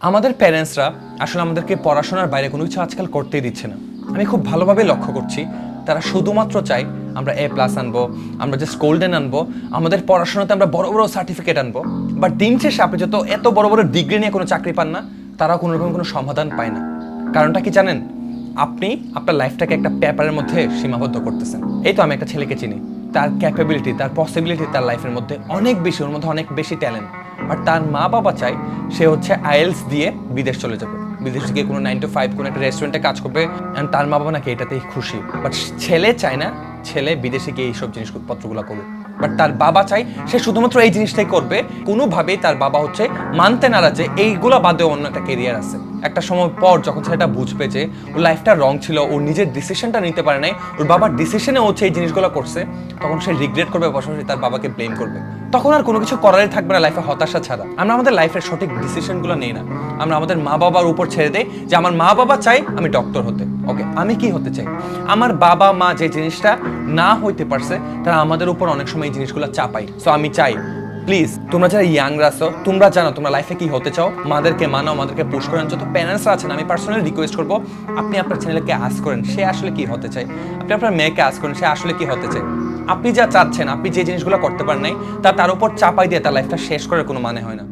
আমাদের প্যারেন্টসরা আসলে আমাদেরকে পড়াশোনার বাইরে কোনো কিছু আজকাল করতেই দিচ্ছে না। আমি খুব ভালোভাবে লক্ষ্য করছি তারা শুধুমাত্র চায় আমরা A+ আনবো, আমরা জাস্ট গোল্ডেন আনবো, আমাদের পড়াশোনাতে আমরা বড় বড় সার্টিফিকেট আনবো। বাট দিন শেষে আপনি যত এত বড় বড় ডিগ্রি নিয়ে কোনো চাকরি পান না, তারাও কোনো রকম কোনো সমাধান পায় না। কারণটা কি জানেন? আপনি আপনার লাইফটাকে একটা পেপারের মধ্যে সীমাবদ্ধ করতেছেন। এই তো আমি একটা ছেলেকে চিনি, তার ক্যাপাবিলিটি, তার পসিবিলিটি তার লাইফের মধ্যে অনেক বেশি, ওর মধ্যে অনেক বেশি ট্যালেন্ট। আর তার মা বাবা চায় সে হচ্ছে IELTS দিয়ে বিদেশ চলে যাবে, বিদেশে গিয়ে কোনো 9 to 5 কোনো একটা রেস্টুরেন্টে কাজ করবে। অ্যান্ড তার মা বাবা নাকি এটাতেই খুশি। বাট ছেলে চায় না ছেলে বিদেশে গিয়ে এইসব জিনিসপত্রগুলো করুক। বাট তার বাবা চাই সে শুধুমাত্র এই জিনিসটাই করবে। কোনোভাবেই তার বাবা হচ্ছে মানতে নারাজ যে এইগুলো বাদেও অন্য একটা কেরিয়ার আছে। একটা সময় পর যখন ছেলেটা বুঝবে যে ওর লাইফটা রং ছিল, ওর নিজের ডিসিশনটা নিতে পারে নাই, ওর বাবার ডিসিশনে হচ্ছে এই জিনিসগুলো করছে, তখন সে রিগ্রেট করবে, পাশাপাশি তার বাবাকে ব্লেম করবে। তখন আর কোনো কিছু করারই থাকবে না লাইফে, হতাশা ছাড়া। আমরা আমাদের লাইফের সঠিক ডিসিশনগুলো নেই না, আমরা আমাদের মা বাবার উপর ছেড়ে দেই যে আমার মা বাবা চাই আমি ডক্টর হতে। ওকে, আমি কি হতে চাই? আমার বাবা মা যে জিনিসটা না হইতে পারছে তারা আমাদের উপর অনেক সময় এই জিনিসগুলো চাপাই। সো আমি চাই প্লিজ তোমরা যারা ইয়াংরা আছো, তোমরা জানো তোমরা লাইফে কি হতে চাও, মাদেরকে মানাও, মাদেরকে পুশ করেন। যত প্যারেন্টসরা আছেন আমি পার্সোনালি রিকোয়েস্ট করবো আপনি আপনার ছেলেকে আস্ক করেন সে আসলে কি হতে চায়, আপনি আপনার মেয়েকে আস্ক করেন সে আসলে কি হতে চায়। আপনি যা চাচ্ছেন, আপনি যে জিনিসগুলো করতে পারেন নাই, তার উপর চাপাই দিয়ে তার লাইফটা শেষ করার কোনো মানে হয় না।